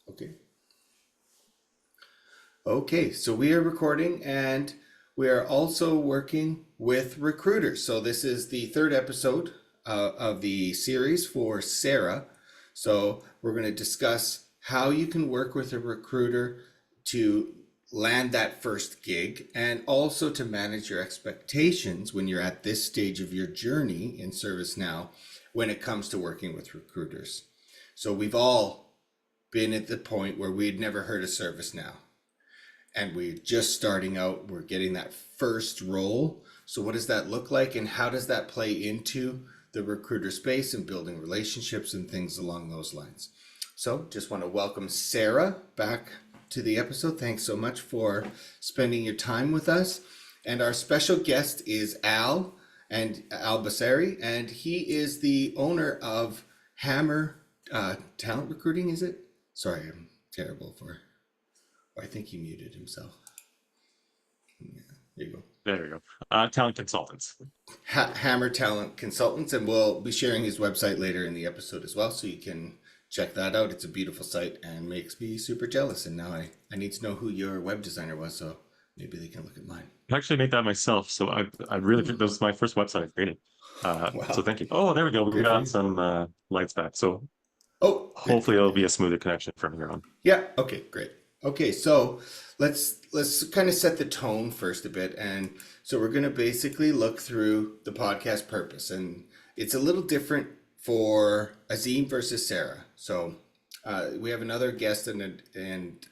Okay. Okay, so we are recording and we are also working with recruiters. So this is the third episode of the series for Sarah. So we're going to discuss how you can work with a recruiter to land that first gig and also to manage your expectations when you're at this stage of your journey in ServiceNow when it comes to working with recruiters. So we've all been at the point where we'd never heard of ServiceNow and we're just starting out, we're getting that first role. So what does that look like and how does that play into the recruiter space and building relationships and things along those lines? So just want to welcome Sarah back to the episode. Thanks so much for spending your time with us. And our special guest is Al Basari, and he is the there of Hammehr Talent Recruiting, is it? Sorry, I'm terrible for I think he muted himself. Yeah, there you go. There we go. Talent consultants. Hammehr Talent Consultants, and we'll be sharing his website later in the episode as well, so you can check that out. It's a beautiful site and makes me super jealous. And now I need to know who your web designer was, so maybe they can look at mine. I actually made that myself, so I really that was my first website I created. So Wow, thank you. Oh, there we go. We good for got you. some lights back. So Oh, good. hopefully it'll be a smoother connection from here on. Yeah. Okay. Great. Okay. So let's kind of set the tone first a bit, and so we're going to basically look through the podcast purpose, and it's a little different for Azim versus Sarah. So we have another guest and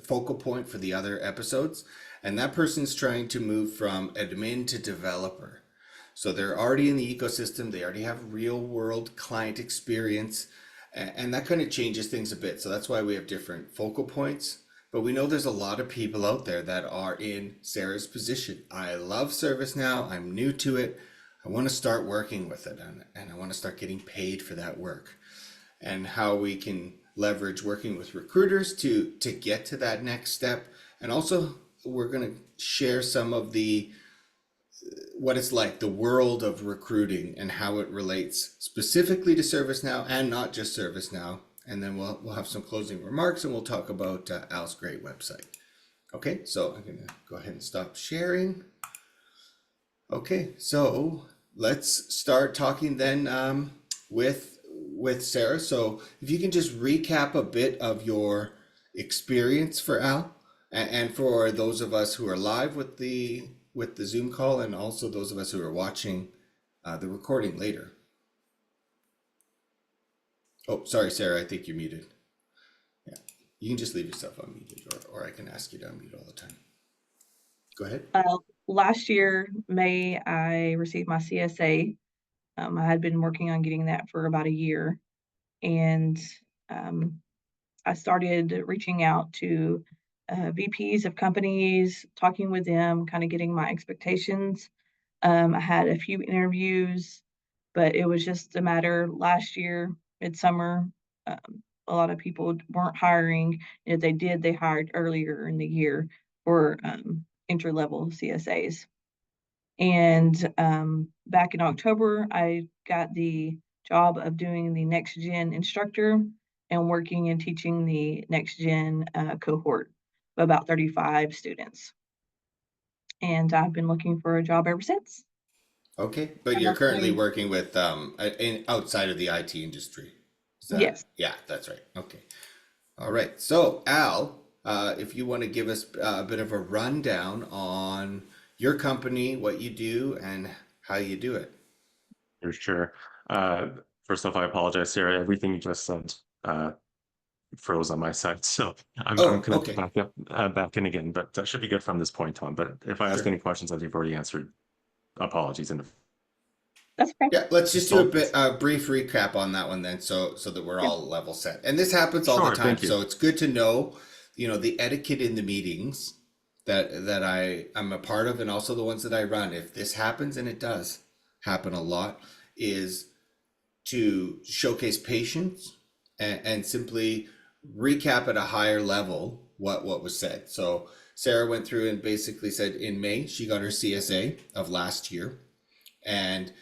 focal point for the other episodes, and that person's trying to move from admin to developer. So they're already in the ecosystem. They already have real world client experience and that kind of changes things a bit. So that's why we have different focal points. But we know there's a lot of people out there that are in Sarah's position. I love ServiceNow. I'm new to it. I want to start working with it and I want to start getting paid for that work. And how we can leverage working with recruiters to get to that next step. And also we're going to share some of the what it's like, the world of recruiting and how it relates specifically to ServiceNow and not just ServiceNow. And then we'll have some closing remarks and we'll talk about Al's great website. Okay, so I'm gonna go ahead and stop sharing. Okay, so let's start talking then with Sarah. So if you can just recap a bit of your experience for Al and for those of us who are live with the Zoom call and also those of us who are watching the recording later. Oh, sorry, Sarah, I think you're muted. Yeah, you can just leave yourself unmuted or I can ask you to unmute all the time. Go ahead. Last year, May, I received my CSA. I had been working on getting that for about a year, and I started reaching out to VPs of companies, talking with them, kind of getting my expectations. I had a few interviews, but it was just a matter last year, midsummer. A lot of people weren't hiring. And if they did, they hired earlier in the year for entry level CSAs. And back in October, I got the job of doing the next gen instructor and working and teaching the next gen cohort of about 35 students. And I've been looking for a job ever since. Okay, but And you're that's currently been, working with outside of the IT industry. Is that yes. yeah, that's right. Okay. All right. So Al, if you want to give us a bit of a rundown on your company, what you do, and how you do it. For sure. Uh, First off, I apologize, Sarah. Everything you just said froze on my side, so I'm Oh, connected okay. back up back in again. But that should be good from this point on. But if I ask Sure. any questions that you've already answered, apologies in That's okay. Yeah, let's just do advance. a brief recap on that one then, so that we're Yeah. all level set. And this happens all the Sure, time, thank you. so it's good to know, the etiquette in the meetings that I'm a part of, and also the ones that I run. If this happens, and it does happen a lot, is to showcase patience and simply recap at a higher level what was said. So Sarah went through and basically said in May she got her CSA of last year, and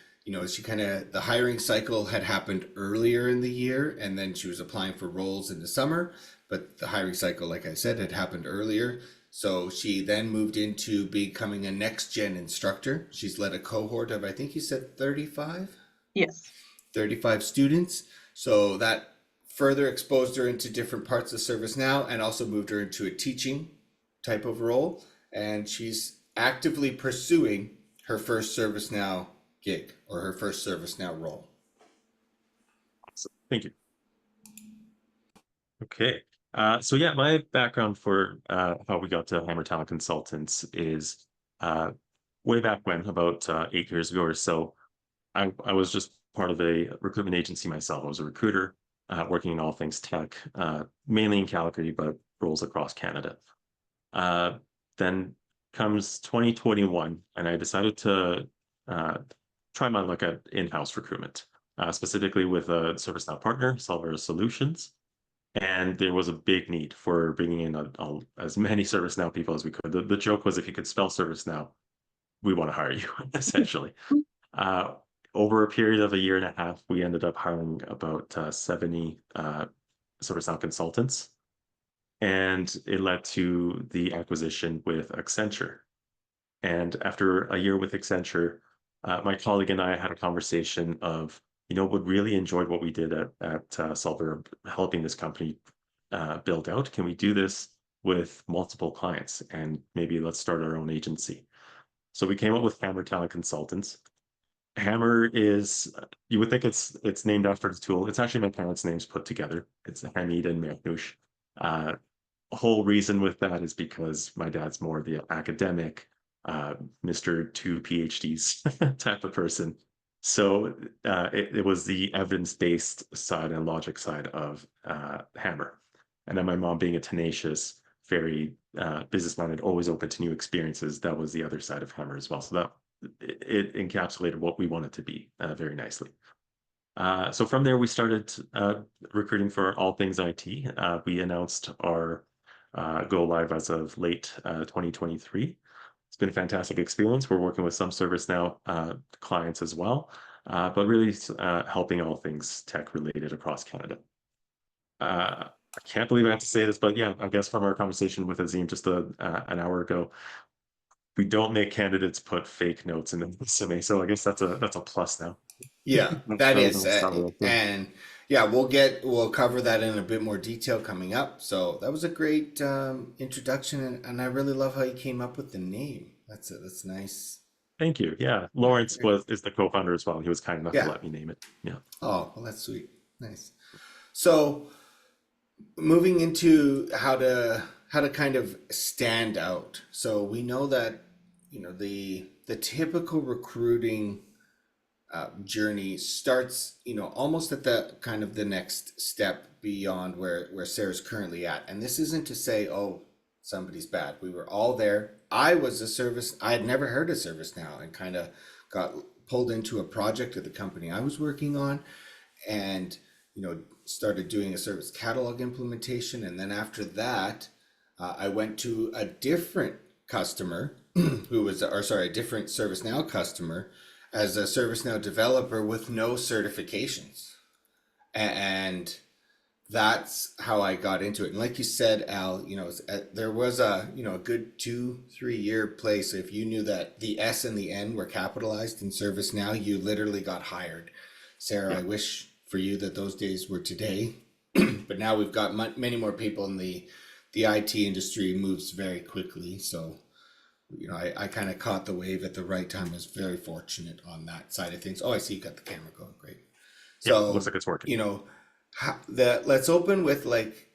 she kind of, the hiring cycle had happened earlier in the year, and then she was applying for roles in the summer, but the hiring cycle, like I said, had happened earlier. So she then moved into becoming a next gen instructor. She's led a cohort of, I think you said 35? Yes. 35 students. So that further exposed her into different parts of ServiceNow and also moved her into a teaching type of role. And she's actively pursuing her first ServiceNow gig or her first ServiceNow role. So, thank you. Okay. So yeah, my background for how we got to Hammehr Talent Consultants is way back when, about 8 years ago or so. I was just part of a recruitment agency myself. I was a recruiter working in all things tech, mainly in Calgary, but roles across Canada. Uh, then comes 2021, and I decided to uh, try my luck at in-house recruitment, specifically with a ServiceNow partner, Solver Solutions. And there was a big need for bringing in as many ServiceNow people as we could. The joke was, if you could spell ServiceNow, we want to hire you, essentially. Uh, Over a period of a year and a half, we ended up hiring about 70 ServiceNow consultants, and it led to the acquisition with Accenture. And after a year with Accenture, my colleague and I had a conversation of, would really enjoyed what we did at Solver, helping this company build out. Can we do this with multiple clients? And maybe let's start our own agency. So we came up with Hammehr Talent Consultants. Hammehr is, you would think it's named after the tool. It's actually my parents' names put together. It's Hamid and Mehnush. Uh, Whole reason with that is because my dad's more the academic, Mr. Two PhDs type of person. So it was the evidence-based side and logic side of Hammehr. And then my mom, being a tenacious, very business-minded, always open to new experiences, that was the other side of Hammehr as well. So that it encapsulated what we wanted to be very nicely. So from there, we started recruiting for all things IT. We announced our go live as of late 2023. It's been a fantastic experience. We're working with some ServiceNow clients as well, but really helping all things tech related across Canada. I can't believe I have to say this, but yeah, I guess from our conversation with Azim just an hour ago, we don't make candidates put fake notes in the resume, so I guess that's a plus now. Yeah, that is. Yeah. And yeah, we'll cover that in a bit more detail coming up. So that was a great introduction, and I really love how you came up with the name. That's nice. Thank you. Yeah, Yeah, Lawrence is the co-founder as well. He was kind enough to yeah. let me name it. Yeah. Oh, well, that's sweet. Nice. So moving into how to kind of stand out. So we know that the typical recruiting journey starts almost at the kind of the next step beyond where Sarah's currently at. And this isn't to say, oh, somebody's bad. We were all there. I had never heard of ServiceNow, and kind of got pulled into a project at the company I was working on, and started doing a service catalog implementation. And then after that, I went to a different customer a different ServiceNow customer as a ServiceNow developer with no certifications. And that's how I got into it. And like you said, Al, there was a good 2-3 year place. If you knew that the S and the N were capitalized in ServiceNow, you literally got hired. Sarah, Yeah. I wish for you that those days were today. But now we've got many more people in the IT industry moves very quickly. So, I kind of caught the wave at the right time. I was very fortunate on that side of things. Oh, I see you got the camera going. Great. Yeah, looks So, like it's working. let's open with like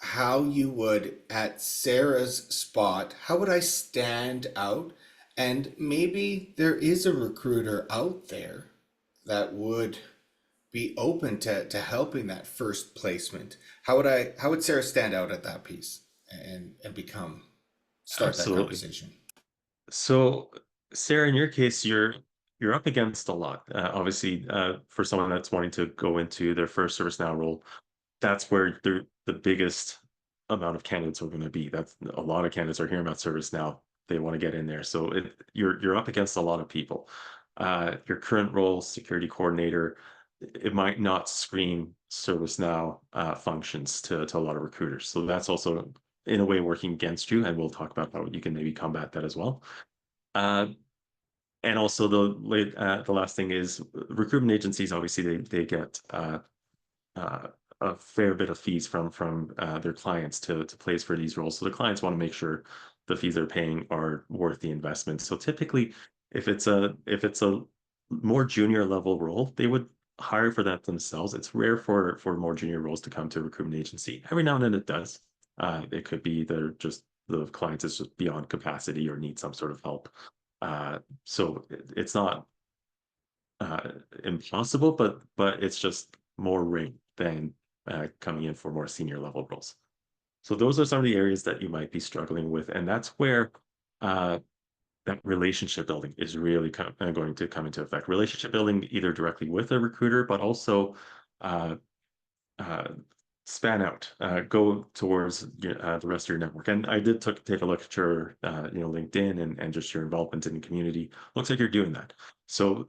how you would at Sarah's spot. How would I stand out? And maybe there is a recruiter out there that would be open to helping that first placement. How would Sarah stand out at that piece and start that Absolutely. conversation? So, Sarah, in your case, you're up against a lot. Obviously, for someone that's wanting to go into their first ServiceNow role, that's where the biggest amount of candidates are going to be. That's a lot of candidates are hearing about ServiceNow. They want to get in there. So you're up against a lot of people. your current role, security coordinator, it might not scream ServiceNow functions to a lot of recruiters. So that's also in a way working against you, and we'll talk about how you can maybe combat that as well. Uh, and also the last thing is recruitment agencies. Obviously, they get uh, a fair bit of fees from their clients to place for these roles. So the clients want to make sure the fees they're paying are worth the investment. So typically, if it's a more junior level role, they would hire for that themselves. It's rare for more junior roles to come to a recruitment agency. Every now and then it does. It could be they're just the client is just beyond capacity or need some sort of help. So it's not impossible, but it's just more rare than coming in for more senior level roles. So those are some of the areas that you might be struggling with, and that's where uh, that relationship building is really going to come into effect. Relationship building either directly with a recruiter, but also uh, uh, span out, go towards the rest of your network. And I did take a look at your LinkedIn and just your involvement in the community. Looks like you're doing that. So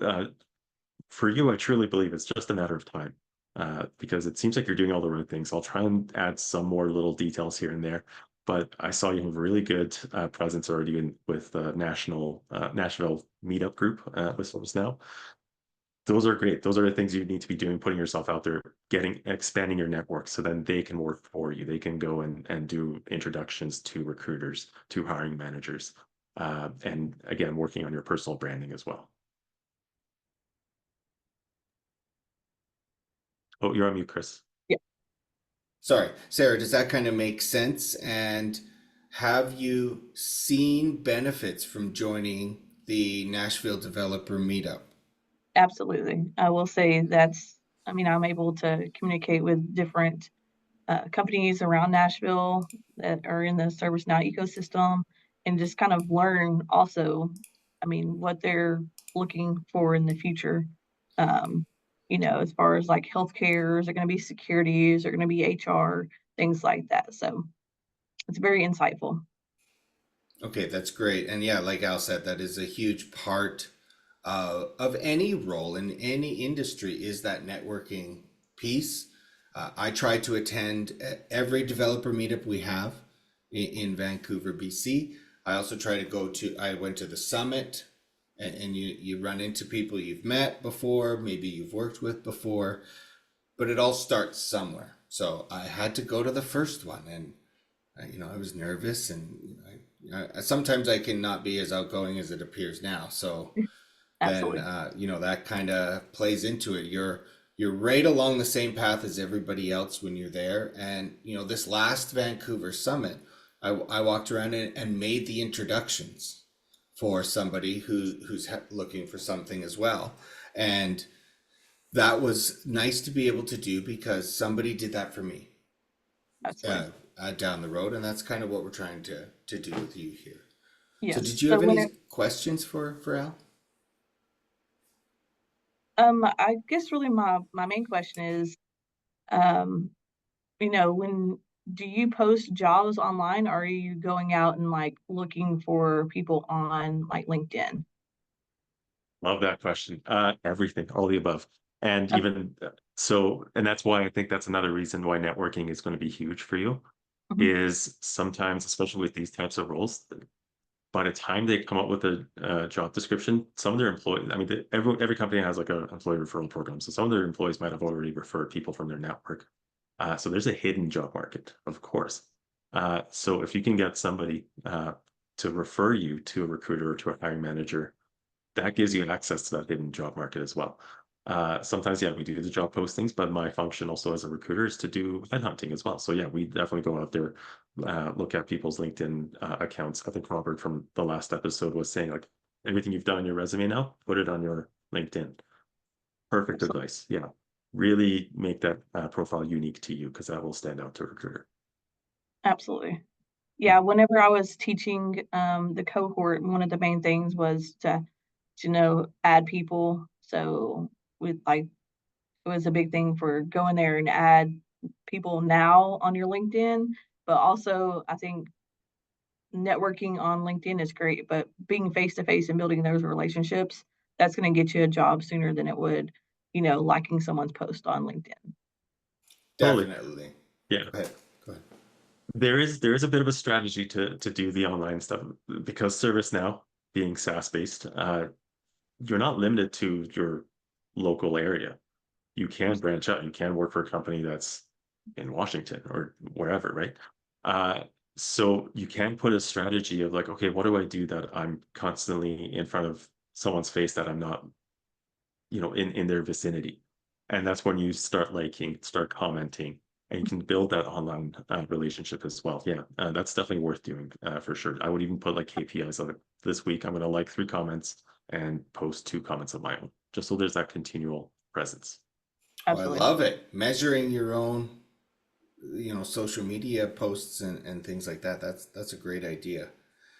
for you, I truly believe it's just a matter of time, because it seems like you're doing all the right things. I'll try and add some more little details here and there, but I saw you have a really good presence already with the Nashville meetup group with ServiceNow. Those are great. Those are the things you need to be doing, putting yourself out there, expanding your network so then they can work for you. They can go and do introductions to recruiters, to hiring managers, and again, working on your personal branding as well. Oh, you're on mute, Chris. Yeah, Sorry, Sarah, does that kind of make sense? And have you seen benefits from joining the Nashville Developer Meetup? absolutely. I will say I mean, I'm able to communicate with different companies around Nashville that are in the ServiceNow ecosystem and just kind of learn also, I mean, what they're looking for in the future. Um, as far as like healthcare, is it going to be security, is it going to be HR, things like that. So it's very insightful. Okay, that's great. And yeah, like Al said, that is a huge part of any role in any industry is that networking piece. I try to attend every developer meetup we have in Vancouver, BC. I also try to I went to the summit, and you run into people you've met before, maybe you've worked with before, but it all starts somewhere. So I had to go to the first one, and I was nervous, and sometimes I can not be as outgoing as it appears now. So then Absolutely. that kind of plays into it. You're right along the same path as everybody else when you're there. And this last Vancouver summit, I walked around and made the introductions for somebody who's looking for something as well. And that was nice to be able to do because somebody did that for me Absolutely. down the road, and that's kind of what we're trying to do with you here. So Yes. did you So have when any questions for Al? I guess really my main question is, um, when do you post jobs online, or are you going out and like looking for people on like LinkedIn? Love that question. Everything, all the above. And Okay. even so, and that's why I think that's another reason why networking is going to be huge for you, Mhm. is sometimes, especially with these types of roles, by the time they come up with a job description, some of their employees, I mean, every company has like an employee referral program. So some of their employees might have already referred people from their network. So there's a hidden job market, of course. So if you can get somebody to refer you to a recruiter or to a hiring manager, that gives you access to that hidden job market as well. Sometimes, yeah, we do the job postings, but my function also as a recruiter is to do headhunting as well. So yeah, we definitely go out there, look at people's LinkedIn accounts. I think Robert from the last episode was saying like everything you've done on your resume now, put it on your LinkedIn. Perfect Absolutely. advice. Yeah, really make that profile unique to you because that will stand out to a recruiter. Absolutely. Yeah, whenever I was teaching the cohort, one of the main things was to add people. So with like it was a big thing for going there and add people now on your LinkedIn, but also I think networking on LinkedIn is great, but being face to face and building those relationships, that's going to get you a job sooner than it would, liking someone's post on LinkedIn. Totally. Definitely. Yeah. Go ahead. Go ahead. There is a bit of a strategy to do the online stuff because ServiceNow being SaaS based, you're not limited to your local area. You can branch out. You can work for a company that's in Washington or wherever, right? Uh, so you can put a strategy of like, okay, what do I do that I'm constantly in front of someone's face that I'm not, in their vicinity? And that's when you start liking, start commenting, and you can build that online relationship as well. Yeah, that's definitely worth doing for sure. I would even put like KPIs on it. This week, I'm going to like 3 comments and post 2 comments of my own, just so there's that continual presence. Oh, I Absolutely. love it. Measuring your own, social media posts and things like that. That's a great idea.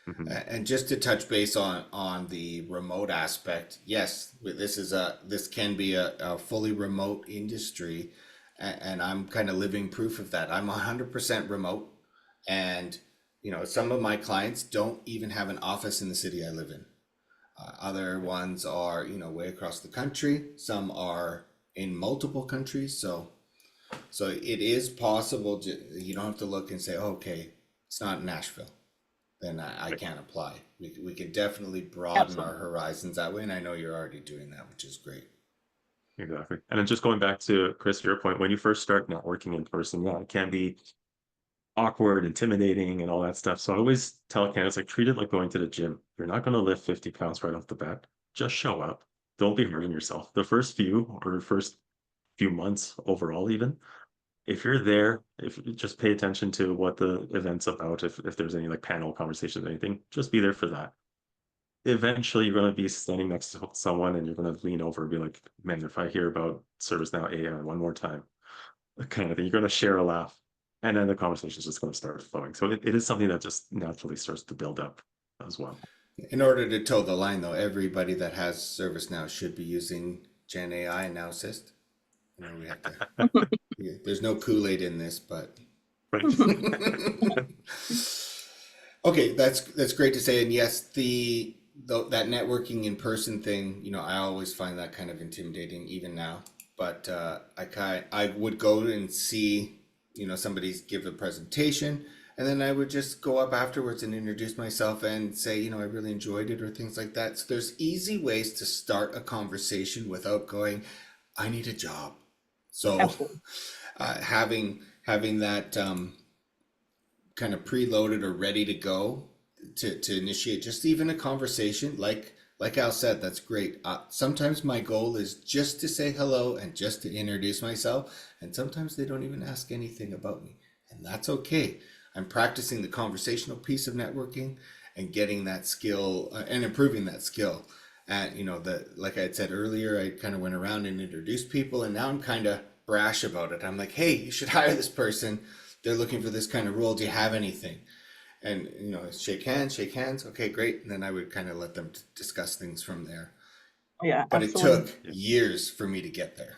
Mhm. And just to touch base on the remote aspect, yes, this can be a fully remote industry, and I'm kind of living proof of that. I'm 100% remote, and some of my clients don't even have an office in the city I live in. Other ones are way across the country. Some are in multiple countries. So it is possible. You don't have to look and say, oh, okay, it's not Nashville, then I Right. can't apply. We can definitely broaden our Absolutely. horizons that way, and I know you're already doing that, which is great. Exactly. And then just going back to Chris, your point, when you first start networking in person, yeah, it can be awkward, intimidating, and all that stuff. So I always tell candidates like treat it like going to the gym. You're not going to lift 50 pounds right off the bat. Just show up. Don't be hurting yourself. The first few months overall, even if you're there, if you just pay attention to what the event's about, if there's any like panel conversations or anything, just be there for that. Eventually you're going to be standing next to someone and you're going to lean over and be like, man, if I hear about ServiceNow AI one more time, kind of thing, you're going to share a laugh. And then the conversation is just going to start flowing. So it is something that just naturally starts to build up as well. In order to toe the line, though, everybody that has ServiceNow should be using Gen AI and Now Assist. We have to. There's no Kool-Aid in this, but Right. okay, that's great to say. And yes, that networking in person thing, I always find that kind of intimidating even now. But I would go and see, somebody's give a presentation, and then I would just go up afterwards and introduce myself and say, I really enjoyed it or things like that. So there's easy ways to start a conversation without going, I need a job. So Absolutely. having that kind of preloaded or ready to go to initiate just even a conversation, like Al said, that's great. Sometimes my goal is just to say hello and just to introduce myself, and sometimes they don't even ask anything about me, and that's okay. I'm practicing the conversational piece of networking and getting that skill and improving that skill. And like I had said earlier, I kind of went around and introduced people, and now I'm kind of brash about it. I'm like, hey, you should hire this person. They're looking for this kind of role. Do you have anything? And shake hands. Okay, great. And then I would kind of let them discuss things from there. Yeah, But it absolutely. took years for me to get there.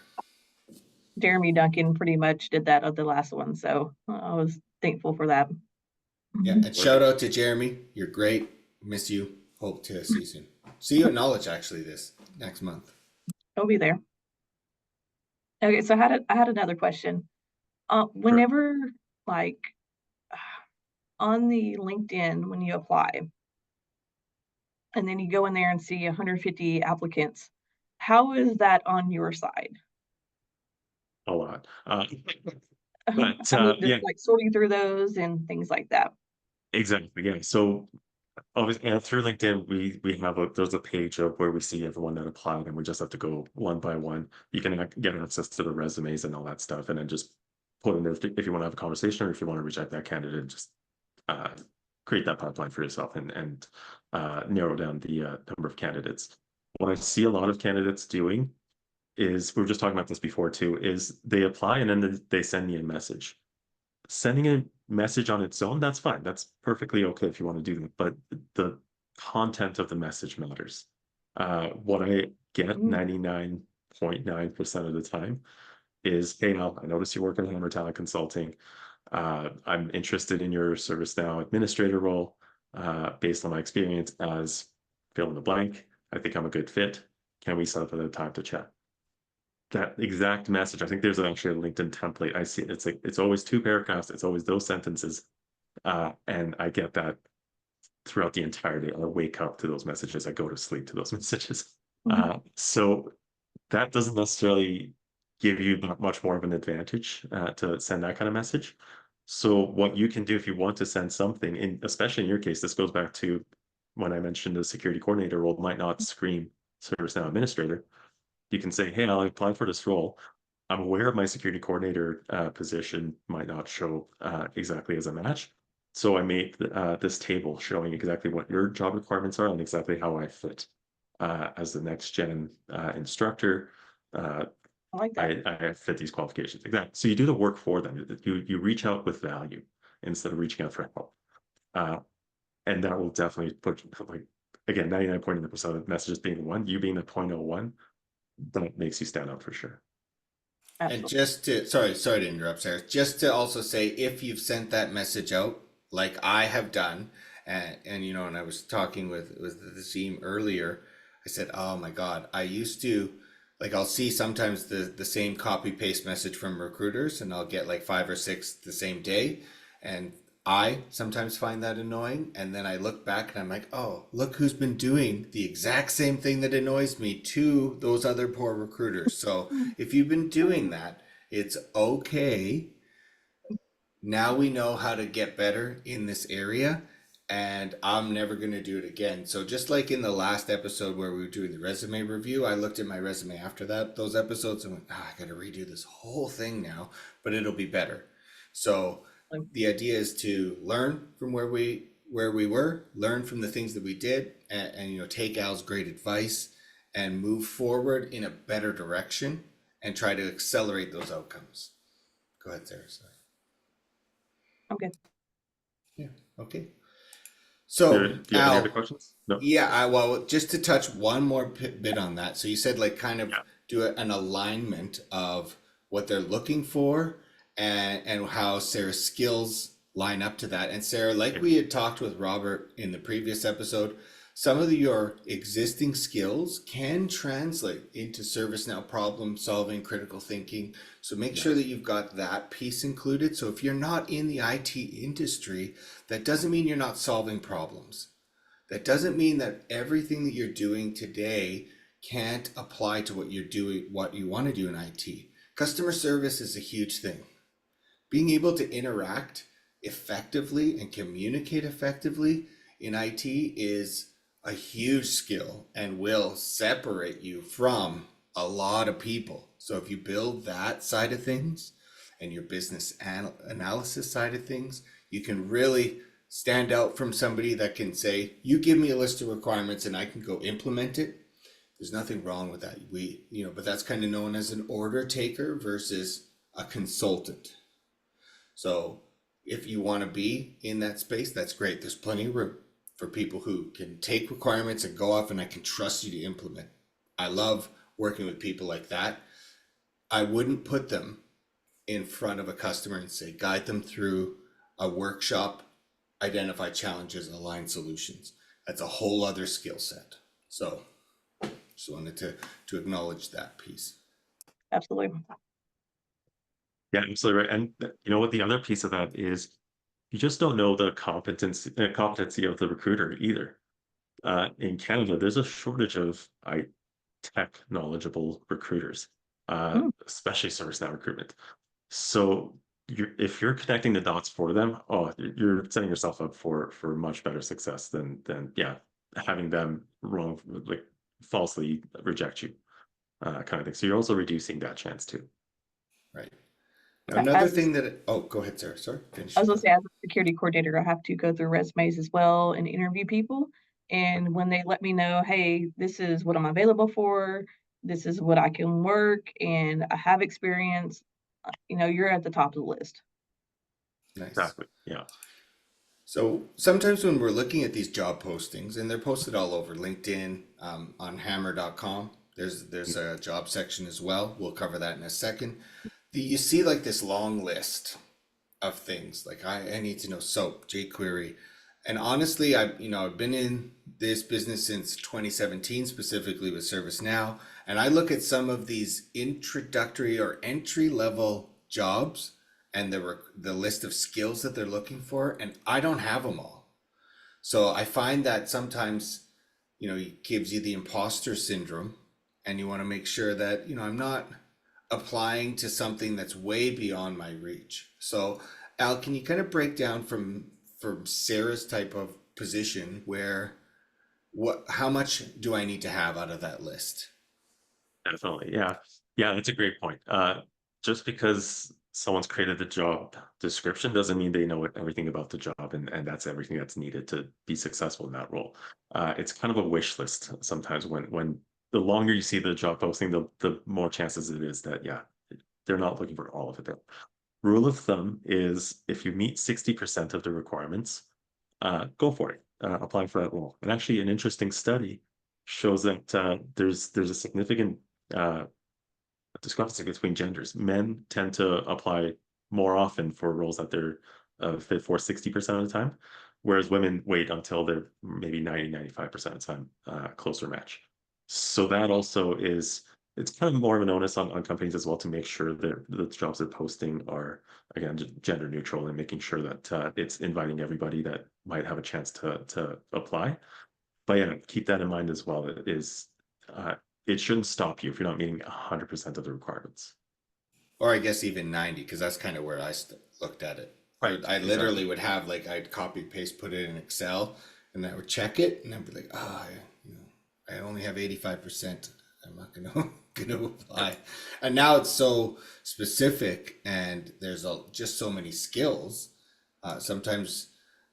Jeremy Duncan pretty much did that of the last one, so I was thankful for that. Yeah, and shout out to Jeremy. You're great. Miss you. Hope to see you soon. See you at Knowledge actually this next month. I'll be there. Okay, so I had another question. Sure. Whenever, like, on the LinkedIn, when you apply, and then you go in there and see 150 applicants, how is that on your side? A lot. But I mean, just yeah, like sorting through those and things like that. exactly. Yeah. So obviously, and through LinkedIn, we have there's a page of where we see everyone that applied, and we just have to go one by one. You can get access to the resumes and all that stuff, and then just put in there if you want to have a conversation or if you want to reject that candidate, just uh, create that pipeline for yourself and narrow down the number of candidates. What I see a lot of candidates doing is we were just talking about this before too, is they apply and then they send me a message. Sending a message on its own, that's fine. That's perfectly okay if you want to do that. But the content of the message matters. What I get Mm, 99.9% of the time is, hey, Al, I noticed you work in Hammehr Talent Consulting. I'm interested in your ServiceNow administrator role. Based on my experience as fill in the blank, I think I'm a good fit. can we set up a time to chat? That exact message, I think there's actually a LinkedIn template. I see it's like, it's always 2 paragraphs. It's always those sentences. And I get that throughout the entire day. I wake up to those messages. I go to sleep to those messages. So that doesn't necessarily give you much more of an advantage to send that kind of message. So what you can do if you want to send something, and especially in your case, this goes back to when I mentioned the security coordinator role might not scream ServiceNow administrator. You can say, hey, I applied for this role. I'm aware of my security coordinator position might not show exactly as a match. So I made this table showing exactly what your job requirements are and exactly how I fit as the next gen instructor. I like that. I fit these qualifications. Exactly. So you do the work for them. You reach out with value instead of reaching out for help. And that will definitely put, like, again, 99.9% of messages being one, you being the 0.01, that makes you stand out for sure. And Absolutely. just to, sorry to interrupt, Sarah, just to also say, if you've sent that message out, like I have done, and you know, and I was talking with the team earlier, I said, oh my God, I used to, like, I'll see sometimes the same copy paste message from recruiters, and I'll get like 5 or 6 the same day, and I sometimes find that annoying. And then I look back and I'm like, oh, look who's been doing the exact same thing that annoys me to those other poor recruiters. So if you've been doing that, it's okay. Now we know how to get better in this area, and I'm never going to do it again. So just like in the last episode where we were doing the resume review, I looked at my resume after those episodes, and went, I got to redo this whole thing now, but it'll be better. So the idea is to learn from where we were, learn from the things that we did, and you know, take Al's great advice and move forward in a better direction and try to accelerate those outcomes. Go ahead, Sarah. Sorry. Okay. Yeah. Okay. Do So, you have any other Al, questions? No. yeah, well, just to touch one more bit on that. So you said like kind of Yeah. do an alignment of what they're looking for and how Sarah's skills line up to that. And Sarah, like we had talked with Robert in the previous episode, some of your existing skills can translate into ServiceNow problem solving, critical thinking. So make sure that you've got that piece included. So if you're not in the IT industry, that doesn't mean you're not solving problems. That doesn't mean that everything that you're doing today can't apply to what you're doing, what you want to do in IT. Customer service is a huge thing. Being able to interact effectively and communicate effectively in IT is a huge skill and will separate you from a lot of people. So if you build that side of things and your business analysis side of things, you can really stand out from somebody that can say, you give me a list of requirements and I can go implement it. There's nothing wrong with that. But that's kind of known as an order taker versus a consultant. So if you want to be in that space, that's great. There's plenty of room for people who can take requirements and go off, and I can trust you to implement. I love working with people like that. I wouldn't put them in front of a customer and say, guide them through a workshop, identify challenges, and align solutions. That's a whole other skill set. So just wanted to acknowledge that piece. Absolutely. Yeah, absolutely right. And you know what? The other piece of that is you just don't know the competency of the recruiter either. In Canada, there's a shortage of tech knowledgeable recruiters, especially ServiceNow recruitment. So if you're connecting the dots for them, you're setting yourself up for much better success than having them falsely reject you, kind of thing. So you're also reducing that chance too. Right. Now, another As thing go ahead, Sarah. Sorry, finish I was your gonna thought. say, as a security coordinator, I have to go through resumes as well and interview people. And when they let me know, hey, this is what I'm available for, this is what I can work, and I have experience, you're at the top of the list. Nice. Exactly. Yeah. So sometimes when we're looking at these job postings, and they're posted all over LinkedIn, on hammer.com, there's a job section as well. We'll cover that in a second. You see like this long list of things like I need to know SOAP, jQuery, And honestly, I've been in this business since 2017, specifically with ServiceNow, and I look at some of these introductory or entry level jobs and the list of skills that they're looking for, and I don't have them all. So I find that sometimes, it gives you the imposter syndrome, and you want to make sure that, I'm not applying to something that's way beyond my reach. So, Al, can you kind of break down from Sarah's type of position where how much do I need to have out of that list? Definitely. Yeah. Yeah, that's a great point. Just because someone's created the job description doesn't mean they know everything about the job, and that's everything that's needed to be successful in that role. It's kind of a wish list sometimes when the longer you see the job posting, the more chances it is that, yeah, they're not looking for all of it. Rule of thumb is if you meet 60% of the requirements, go for it. Apply for that role. And actually, an interesting study shows that there's a significant uh, discrepancy between genders. Men tend to apply more often for roles that they're fit for 60% of the time, whereas women wait until they're maybe 95% of the time, closer match. So that also is, it's kind of more of an onus on companies as well to make sure that the jobs they're posting are, again, gender neutral, and making sure that it's inviting everybody that might have a chance to apply. But yeah, keep that in mind as well. Uh, it shouldn't stop you if you're not meeting 100% of the requirements. Or I guess even 90, because that's kind of where looked at it. Right. I literally Exactly. would have like I'd copy paste put it in Excel, and I would check it, and I'd be like, I only have 85%. I'm not gonna gonna Yep. apply. And now it's so specific, and there's just so many skills. Sometimes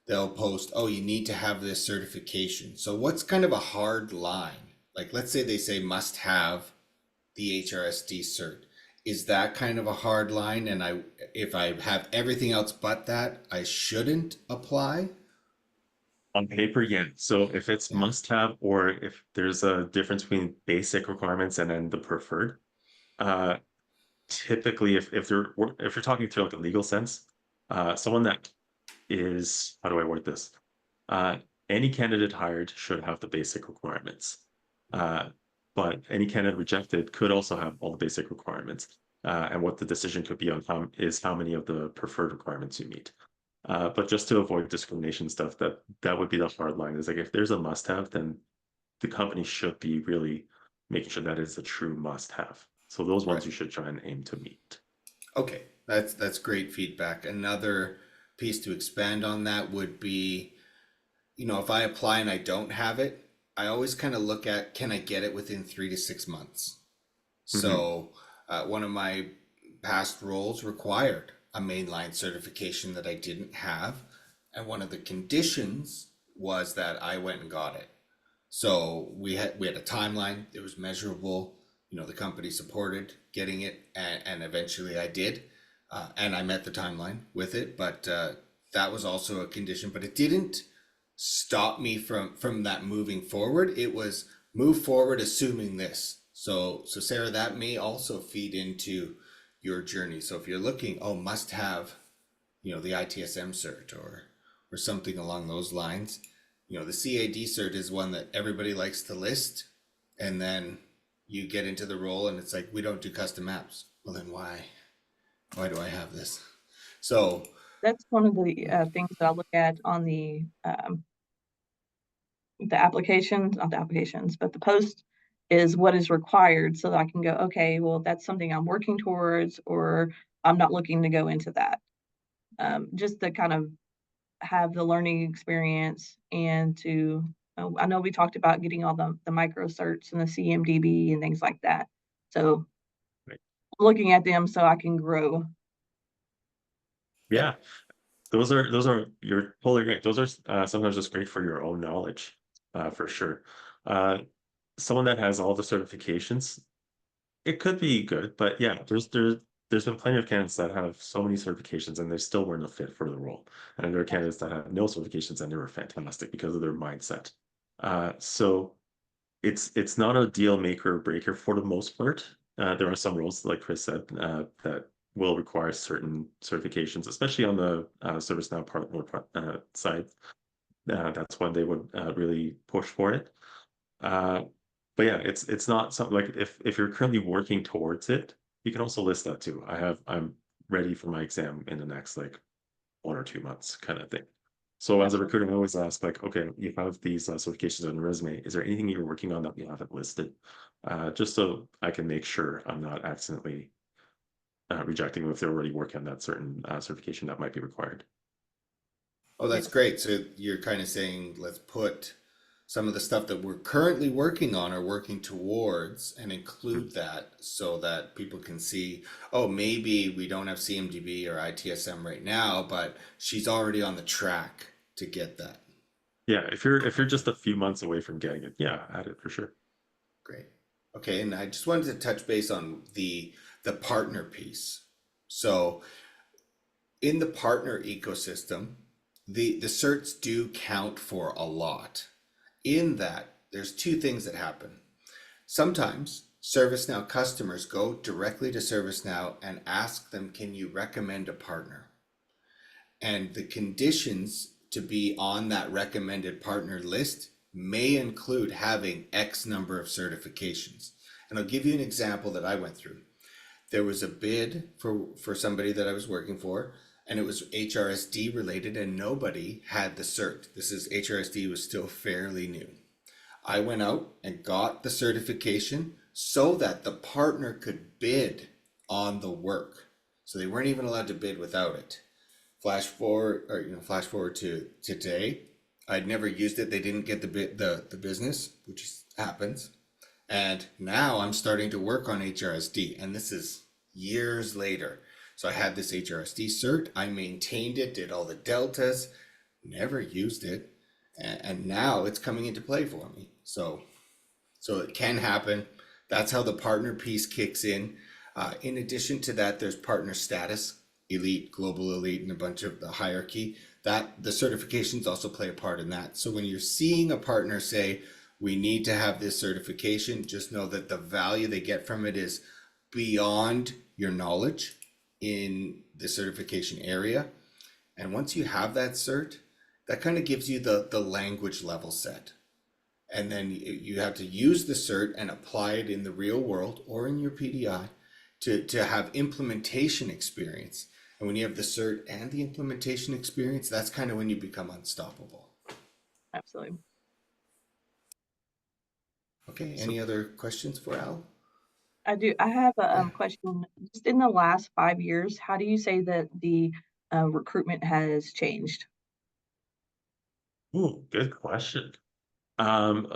they'll post, oh, you need to have this certification. So what's kind of a hard line? Like, let's say they say must have the HRSD cert. Is that kind of a hard line? And if I have everything else but that, I shouldn't apply? On paper, yeah. So if it's Yeah. must have, or if there's a difference between basic requirements and then the preferred, uh, typically if you're talking through like a legal sense, someone that is, how do I word this? Uh, any candidate hired should have the basic requirements. Uh, but any candidate rejected could also have all the basic requirements. And what the decision could be on how many of the preferred requirements you meet. But just to avoid discrimination stuff, that would be the hard line. Is like if there's a must-have, then the company should be really making sure that is a true must-have. So those Right. ones you should try and aim to meet. Okay. That's great feedback. Another piece to expand on that would be, if I apply and I don't have it, I always kind of look at, can I get it within 3 to 6 months? Hmm. So, one of my past roles required a mainline certification that I didn't have. And one of the conditions was that I went and got it. So we had a timeline. It was measurable. The company supported getting it, and eventually I did, and I met the timeline with it. But that was also a condition. But it didn't stop me from that moving forward. It was move forward assuming this. So Sarah, that may also feed into your journey. So if you're looking, oh, must have, the ITSM cert or something along those lines. The CAD cert is one that everybody likes to list, and then you get into the role and it's like we don't do custom apps. Well, then why? Why do I have this? So That's one of the things that I look at on the applications, not the applications, but the post is what is required so that I can go, okay, well, that's something I'm working towards, or I'm not looking to go into that. Just to kind of have the learning experience and to, I know we talked about getting all the micro certs and the CMDB and things like that. So Right. looking at them so I can grow. Yeah, those are you're totally right. Those are sometimes just great for your own knowledge, for sure. Uh, Someone that has all the certifications, it could be good, but yeah, there's been plenty of candidates that have so many certifications and they still weren't a fit for the role. And there are candidates that have no certifications and they were fantastic because of their mindset. So it's not a deal maker or breaker for the most part. There are some roles, like Chris said, that will require certain certifications, especially on the ServiceNow partner side. that's when they would really push for it. Uh, but yeah, it's not something like if you're currently working towards it, you can also list that too. I'm ready for my exam in the next like 1 or 2 months kind of thing. So as a Absolutely. recruiter, I always ask like, okay, you have these certifications on your resume. Is there anything you're working on that you haven't listed? Just so I can make sure I'm not accidentally rejecting them if they're already working on that certain certification that might be required. Oh, that's Yes. great. So you're kind of saying, let's put some of the stuff that we're currently working on or working towards and Mhm. include that so that people can see, oh, maybe we don't have CMDB or ITSM right now, but she's already on the track to get that. Yeah, if you're just a few months away from getting it, yeah, add it for sure. Great. Okay, and I just wanted to touch base on the partner piece. So in the partner ecosystem, the certs do count for a lot. In that, there's two things that happen. Sometimes ServiceNow customers go directly to ServiceNow and ask them, can you recommend a partner? And the conditions to be on that recommended partner list may include having X number of certifications. And I'll give you an example that I went through. There was a bid for somebody that I was working for, and it was HRSD related, and nobody had the cert. This is HRSD was still fairly new. I went out and got the certification so that the partner could bid on the work. So they weren't even allowed to bid without it. Flash forward to today. I'd never used it. They didn't get the business, which happens. And now I'm starting to work on HRSD, and this is years later. So I had this HRSD cert. I maintained it, did all the deltas, never used it, and now it's coming into play for me. So it can happen. That's how the partner piece kicks in. In addition to that, there's partner status, elite, global elite, and a bunch of the hierarchy. That the certifications also play a part in that. So when you're seeing a partner say, we need to have this certification, just know that the value they get from it is beyond your knowledge in the certification area. And once you have that cert, that kind of gives you the language level set. And then you have to use the cert and apply it in the real world or in your PDI to have implementation experience. And when you have the cert and the implementation experience, that's kind of when you become unstoppable. Absolutely. Okay, So, any other questions for Al? I do. I have a Yeah. question. Just in the last 5 years, how do you say that the recruitment has changed? ooh, good question. Um,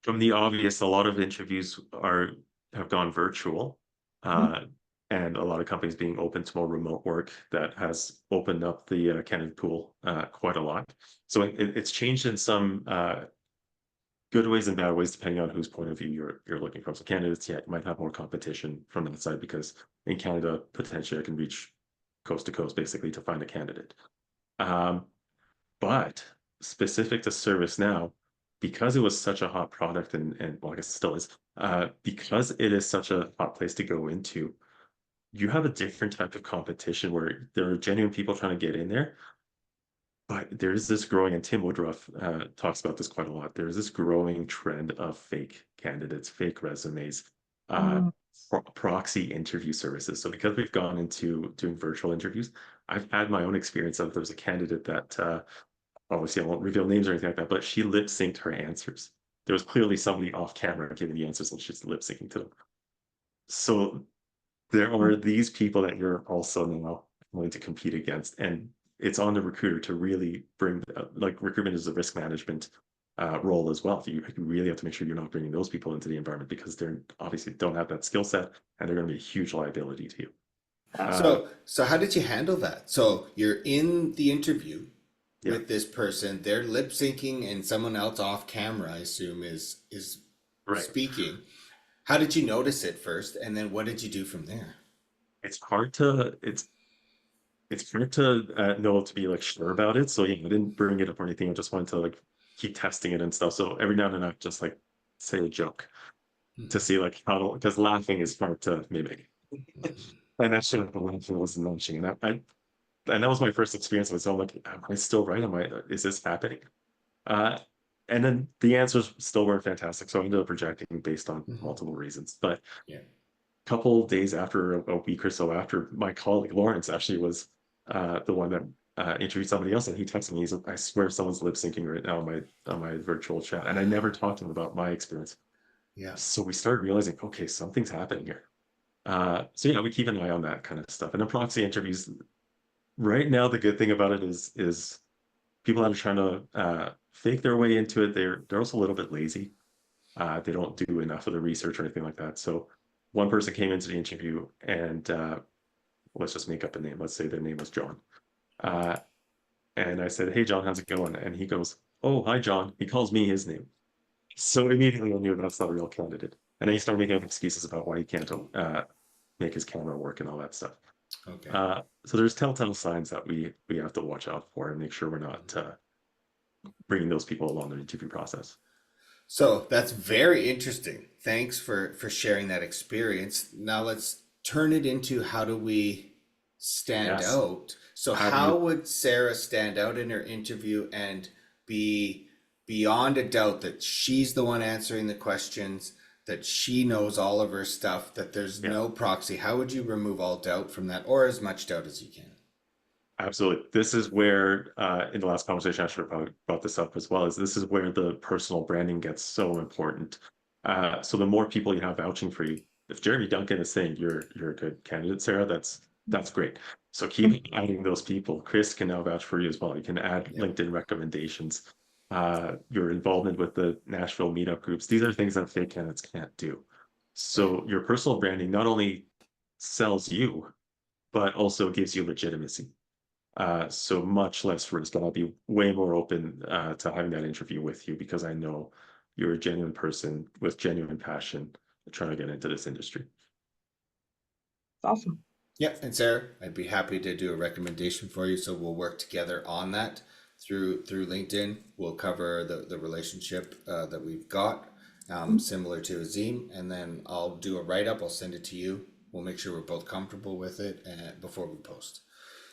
from the obvious, a lot of interviews have gone virtual, Mhm. uh, and a lot of companies being open to more remote work that has opened up the candidate pool quite a lot. So it's changed in some good ways and bad ways depending on whose point of view you're looking from. So candidates, yeah, you might have more competition from that side because in Canada, potentially I can reach coast to coast basically to find a candidate. Um, but specific to ServiceNow, because it was such a hot product and well, I guess it still is, because it is such a hot place to go into, you have a different type of competition where there are genuine people trying to get in there, but there's this growing, and Tim Woodruff talks about this quite a lot. There's this growing trend of fake candidates, fake resumes, uh, Mm, proxy interview services. So because we've gone into doing virtual interviews, I've had my own experience of there's a candidate that obviously I won't reveal names or anything like that, but she lip synced her answers. There was clearly somebody off camera giving the answers and she's lip syncing to them. So there mm, are these people that you're also now going to compete against. And it's on the recruiter to really bring, like recruitment is a risk management role as well. You really have to make sure you're not bringing those people into the environment because they're obviously don't have that skill set and they're going to be a huge liability to you. Uh, So how did you handle that? So you're in the interview yeah, with this person, they're lip syncing, and someone else off camera, I assume, is right. speaking. How did you notice it first, and then what did you do from there? It's hard to, it's hard to know to be like sure about it. So yeah, I didn't bring it up or anything. I just wanted to like keep testing it and stuff. So every now and then I just like say a joke to see like how to, because laughing is hard to mimic. And that shit the laughing was launching. And and that was my first experience with it. So I'm like, am I still right? Am I is this happening? Uh, and then the answers still weren't fantastic. So I ended up rejecting based on Mhm. multiple reasons. But Yeah. a couple days after, a week or so after, my colleague Lawrence actually was the one that interviewed somebody else, and he texted me. He's like, I swear someone's lip syncing right now on my virtual chat. And I never talked to him about my experience. Yeah. So we started realizing, okay, something's happening here. So yeah, we keep an eye on that kind of stuff. And the proxy interviews, right now, the good thing about it is people that are trying to fake their way into it, they're also a little bit lazy. They don't do enough of the research or anything like that. So one person came into the interview and let's just make up a name. Let's say their name was John. Uh, and I said, "Hey, John, how's it going?" And he goes, "Oh, hi, John." He calls me his name. So immediately I knew that's not a real candidate. And then he started making up excuses about why he can't make his camera work and all that stuff. Okay. So there's telltale signs that we have to watch out for and make sure we're not bringing those people along the interview process. So that's very interesting. Thanks for sharing that experience. Now let's turn it into how do we stand Yes. out? So How do how you? would Sarah stand out in her interview and be beyond a doubt that she's the one answering the questions, that she knows all of her stuff, that there's Yeah. no proxy? How would you remove all doubt from that, or as much doubt as you can? Absolutely. This is where, in the last conversation, I should have probably brought this up as well, is this is where the personal branding gets so important. So the more people you have vouching for you, if Jeremy Duncan is saying you're a good candidate, Sarah, that's great. So keep adding those people. Chris can now vouch for you as well. You can add Yeah. LinkedIn recommendations. Your involvement with the Nashville meetup groups. These are things that fake candidates can't do. Right. So your personal branding not only sells you, but also gives you legitimacy. So much less risk, and I'll be way more open to having that interview with you because I know you're a genuine person with genuine passion trying to get into this industry. It's awesome. Yeah, and Sarah, I'd be happy to do a recommendation for you. So we'll work together on that through LinkedIn. We'll cover the relationship that we've got, similar to Azim, and then I'll do a write up. I'll send it to you. We'll make sure we're both comfortable with it before we post.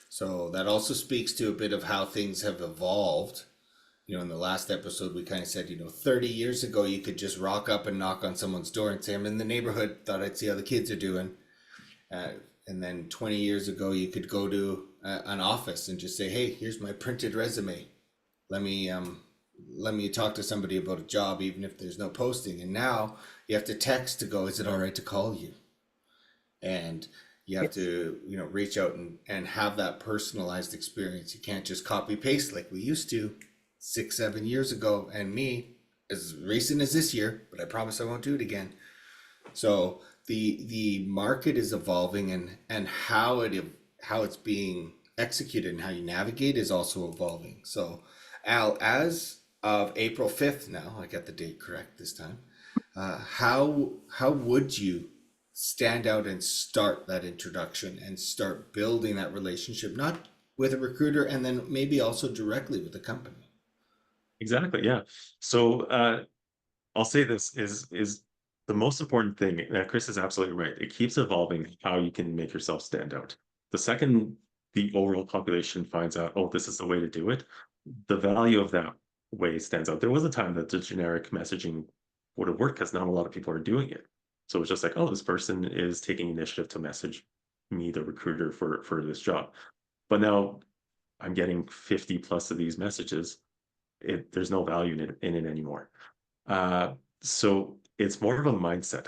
So that also speaks to a bit of how things have evolved. In the last episode, we kind of said, 30 years ago, you could just rock up and knock on someone's door and say, I'm in the neighborhood, thought I'd see how the kids are doing. Uh, and then 20 years ago, you could go to an office and just say, "Hey, here's my printed resume. Let me let me talk to somebody about a job, even if there's no posting." And now you have to text to go, "Is it all right to call you?" And you have Yes. to reach out and have that personalized experience. You can't just copy paste like we used to 6 7 years ago, and me as recent as this year. But I promise I won't do it again. So the market is evolving, and how it's being executed and how you navigate is also evolving. So Al, as of April 5th, now I got the date correct this time. How would you stand out and start that introduction and start building that relationship, not with a recruiter, and then maybe also directly with the company? Exactly. Yeah. So I'll say this is the most important thing. Chris is absolutely right. It keeps evolving how you can make yourself stand out. The second the overall population finds out, oh, this is the way to do it, the value of that way stands out. There was a time that the generic messaging would have worked because not a lot of people are doing it. So it's just like, oh, this person is taking initiative to message me, the recruiter, for this job. But now I'm getting 50 plus of these messages. There's no value in it anymore. So it's more of a mindset.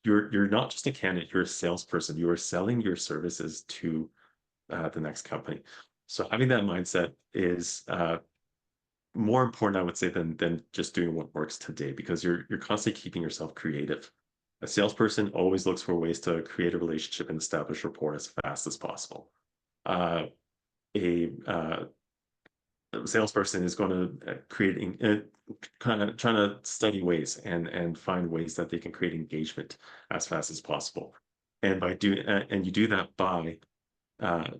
You're not just a candidate, you're a salesperson. You are selling your services to the next company. So having that mindset is more important, I would say, than just doing what works today, because you're constantly keeping yourself creative. A salesperson always looks for ways to create a relationship and establish rapport as fast as possible. Uh, a salesperson is going to creating kind of trying to study ways and find ways that they can create engagement as fast as possible, and by doing and you do that by uh,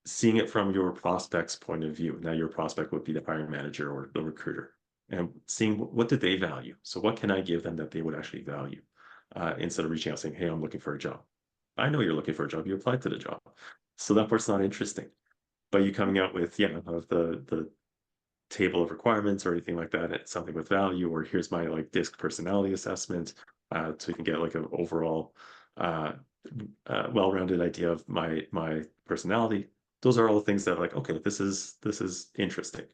seeing it from your prospect's point of view. Now your prospect would be the hiring manager or the recruiter, and seeing what do they value. So what can I give them that they would actually value, instead of reaching out saying, hey, I'm looking for a job. I know you're looking for a job, you applied to the job, so that part's not interesting. But you coming out with, yeah, of the table of requirements or anything like that. It's something with value, or here's my like DISC personality assessment, so you can get like an overall uh, well-rounded idea of my personality. Those are all the things that like, okay, this is interesting.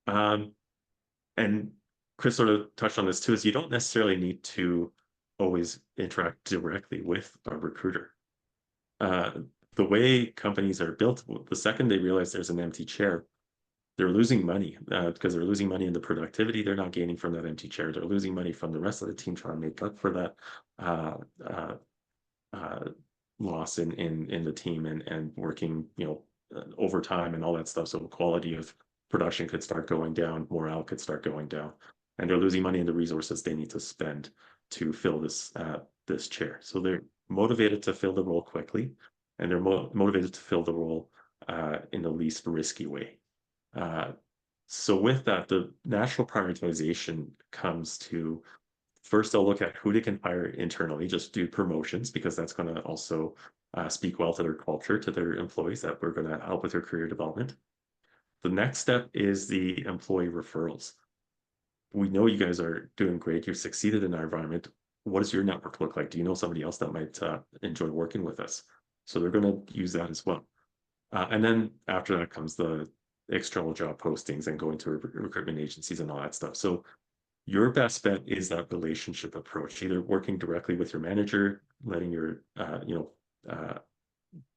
Um, and Chris sort of touched on this too, is you don't necessarily need to always interact directly with a recruiter. Uh, the way companies are built, the second they realize there's an empty chair, they're losing money because they're losing money in the productivity they're not gaining from that empty chair. They're losing money from the rest of the team trying to make up for that uh, uh, uh, loss in the team, and working, overtime and all that stuff. So the quality of production could start going down, morale could start going down, and they're losing money in the resources they need to spend to fill this chair. So they're motivated to fill the role quickly, and they're motivated to fill the role in the least risky way. So with that, the natural prioritization comes to, first they'll look at who they can hire internally, just do promotions, because that's going to also speak well to their culture, to their employees, that we're going to help with their career development. The next step is the employee referrals. We know you guys are doing great. You've succeeded in our environment. What does your network look like? Do you know somebody else that might enjoy working with us? So they're going to use that as well. And then after that comes the external job postings and going to recruitment agencies and all that stuff. So your best bet is that relationship approach, either working directly with your manager, letting your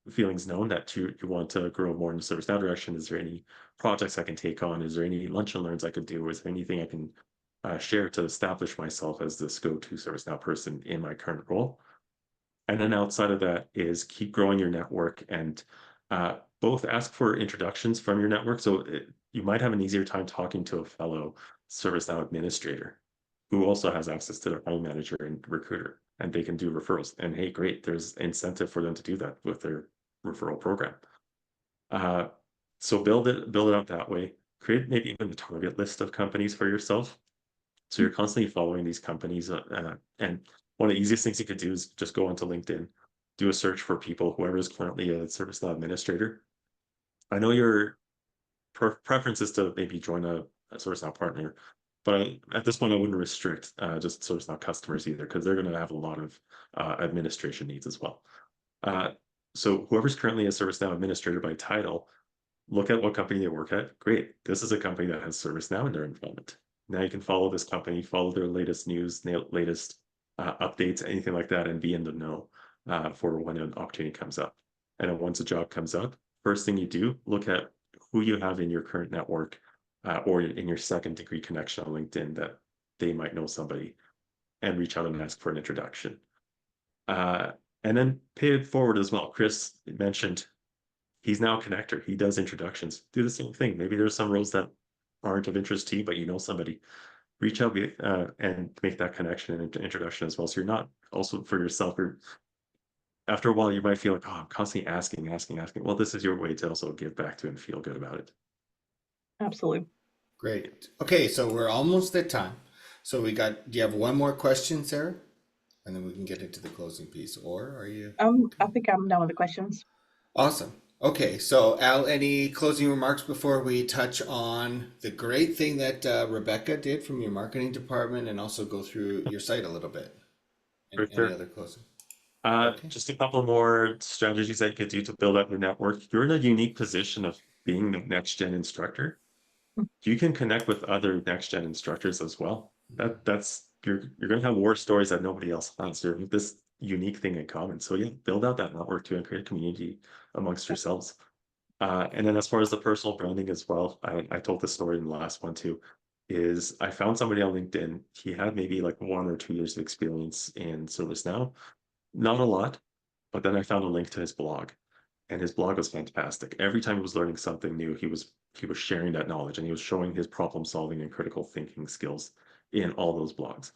feelings known that you want to grow more in the ServiceNow direction. Is there any projects I can take on? Is there any lunch and learns I could do? Is there anything I can share to establish myself as this go-to ServiceNow person in my current role? And then outside of that is keep growing your network, and both ask for introductions from your network. So you might have an easier time talking to a fellow ServiceNow administrator who also has access to their hiring manager and recruiter, and they can do referrals. And hey, great, there's incentive for them to do that with their referral program. So build it out that way. Create maybe even a target list of companies for yourself. So you're constantly following these companies, and one of the easiest things you could do is just go onto LinkedIn, do a search for people, whoever is currently a ServiceNow administrator. I know your preference is to maybe join a ServiceNow partner, but at this point, I wouldn't restrict just ServiceNow customers either, because they're going to have a lot of administration needs as well. So whoever's currently a ServiceNow administrator by title, look at what company they work at. Great, this is a company that has ServiceNow in their environment. Now you can follow this company, follow their latest news, latest updates, anything like that, and be in the know for when an opportunity comes up. And then once a job comes up, first thing you do, look at who you have in your current network or in your second degree connection on LinkedIn that they might know somebody, and reach out and ask for an introduction. And then pay it forward as well. Chris mentioned he's now a connector. He does introductions. Do the same thing. Maybe there's some roles that aren't of interest to you, but you know somebody. Reach out and make that connection and introduction as well. So you're not also for yourself. Or after a while, you might feel like, oh, I'm constantly asking. Well, this is your way to also give back to and feel good about it. Absolutely. Great. Okay, so we're almost at time. So do you have one more question, Sarah? And then we can get into the closing piece, or are you? I think I'm done with the questions. Awesome. Okay, so Al, any closing remarks before we touch on the great thing that Rebecca did from your marketing department, and also go through your site a little bit? For Any sure. other closing? Okay. Just a couple more strategies that you could do to build up your network. You're in a unique position of being the next gen instructor. You can connect with other next gen instructors as well. That's you're going to have war stories that nobody else has. You're this unique thing in common. So yeah, build out that network too and create a community amongst yourselves. And then as far as the personal branding as well, I told this story in the last one too, is I found somebody on LinkedIn. He had maybe like 1 or 2 years of experience in ServiceNow, not a lot, but then I found a link to his blog, and his blog was fantastic. Every time he was learning something new, he was sharing that knowledge, and he was showing his problem solving and critical thinking skills in all those blogs.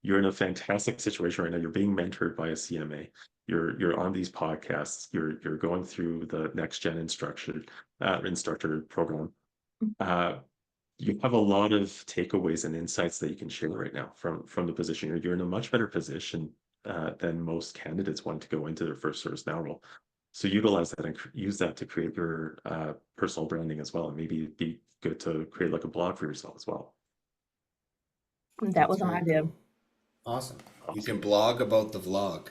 You're in a fantastic situation right now. You're being mentored by a CMA. You're on these podcasts. You're going through the next gen instructor program. You have a lot of takeaways and insights that you can share right now from the position. You're in a much better position than most candidates want to go into their first ServiceNow role. So utilize that and use that to create your personal branding as well. And maybe it'd be good to create like a blog for yourself as well. That That's was an very idea. cool. Awesome. You Awesome. can blog about the vlog.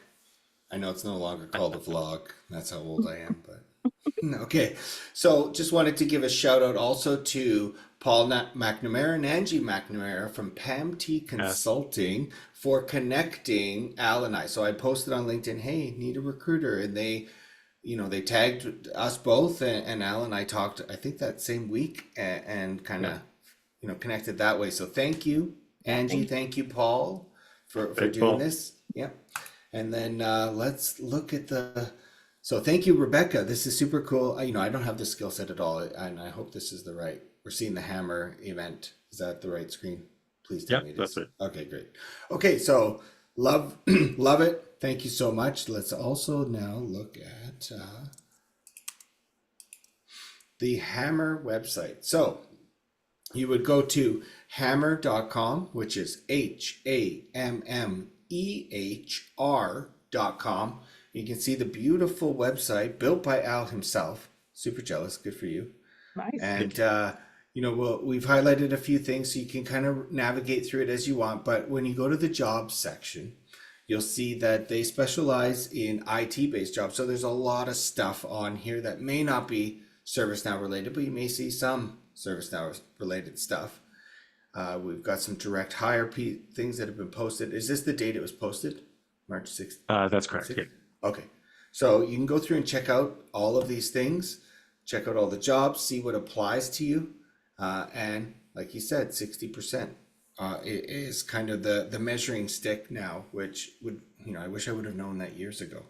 I know it's no longer called a vlog. That's how old I am, but okay. So just wanted to give a shout out also to Paul McNamara and Angie McNamara from Pam T Yes. Consulting for connecting Al and I. So I posted on LinkedIn, hey, need a recruiter. And they tagged us both, and Al and I talked, I think that same week, and kind Yeah. of, connected that way. So thank you, Yeah, Angie. thank you. Thank you, Paul, for Thanks, doing Paul. this. Yeah. And then let's look at so thank you, Rebecca. This is super cool. I don't have the skill set at all, and I hope this is the right. We're seeing the Hammehr event. Is that the right screen? Please tell Yeah, me it that's is. it. Okay, great. Okay, so love, love it. Thank you so much. Let's also now look at the Hammehr website. So you would go to hammehr.com, which is HAMMEHR.com. You can see the beautiful website built by Al himself. Super jealous. Good for you. Nice. And, we've highlighted a few things so you can kind of navigate through it as you want. But when you go to the jobs section, you'll see that they specialize in IT-based jobs. So there's a lot of stuff on here that may not be ServiceNow related, but you may see some ServiceNow related stuff. We've got some direct hire things that have been posted. Is this the date it was posted? March 6th? That's correct. Yeah. Okay. So you can go through and check out all of these things, check out all the jobs, see what applies to you. And like you said, 60% is kind of the measuring stick now, which would, I wish I would have known that years ago.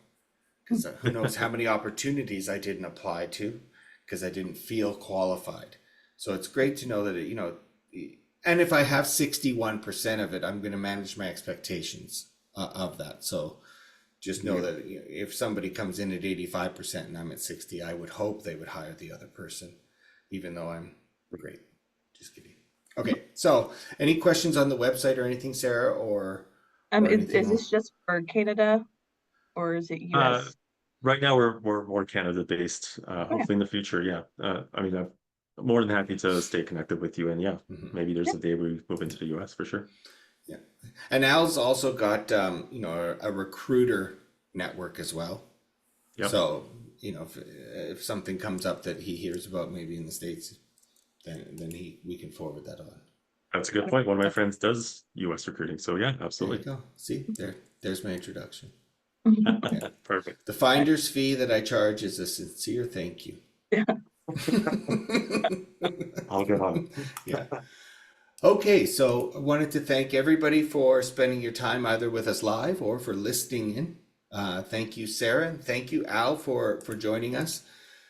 Because who knows how many opportunities I didn't apply to because I didn't feel qualified. So it's great to know that, and if I have 61% of it, I'm going to manage my expectations of that. So just know that if somebody comes in at 85% and I'm at 60, I would hope they would hire the other person, even though I'm great. Just kidding. Okay, so any questions on the website or anything, Sarah, or anything Is else? this just for Canada or is it Uh, US? right now we're more Canada based. Okay. Hopefully in the future, yeah. I mean, I'm more than happy to stay connected with you, and yeah, maybe there's Yeah. a day we move into the US for sure. Yeah. And Al's also got, a recruiter network as well. Yep. So, if something comes up that he hears about maybe in the States, then we can forward that on. That's a good point. One of my friends does US recruiting, so yeah, There you absolutely. go. See, there's my introduction. Perfect. The finder's fee that I charge is a sincere thank you. Yeah. I'll get on it. Yeah. Okay, so I wanted to thank everybody for spending your time either with us live or for listening in. Thank you, Sarah, and thank you, Al, for joining us.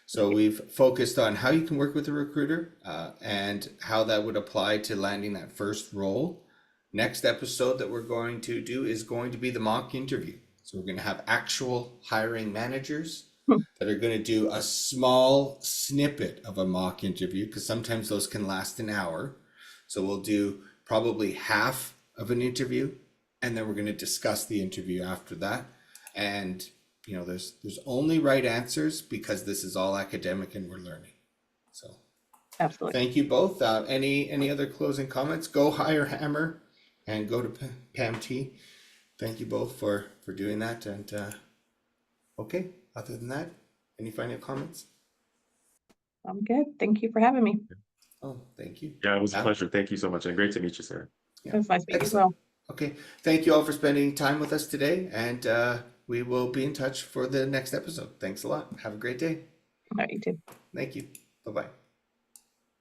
So we've focused on how you can work with a recruiter and how that would apply to landing that first role. Next episode that we're going to do is going to be the mock interview. So we're going to have actual hiring managers that are going to do a small snippet of a mock interview because sometimes those can last an hour. So we'll do probably half of an interview and then we're going to discuss the interview after that. And there's only right answers because this is all academic and we're learning. So Absolutely. thank you both. Any other closing comments? Go hire Hammehr and go to Pam T. Thank you both for doing that. And okay, other than that, any final comments? I'm good. Thank you for having me. Oh, thank you. Yeah, it was a Al? pleasure. Thank you so much, and great to meet you, Sarah. It was nice meeting you as Excellent. well. Okay, thank you all for spending time with us today, and we will be in touch for the next episode. Thanks a lot. Have a great day. All right, you too. Thank you. Bye-bye.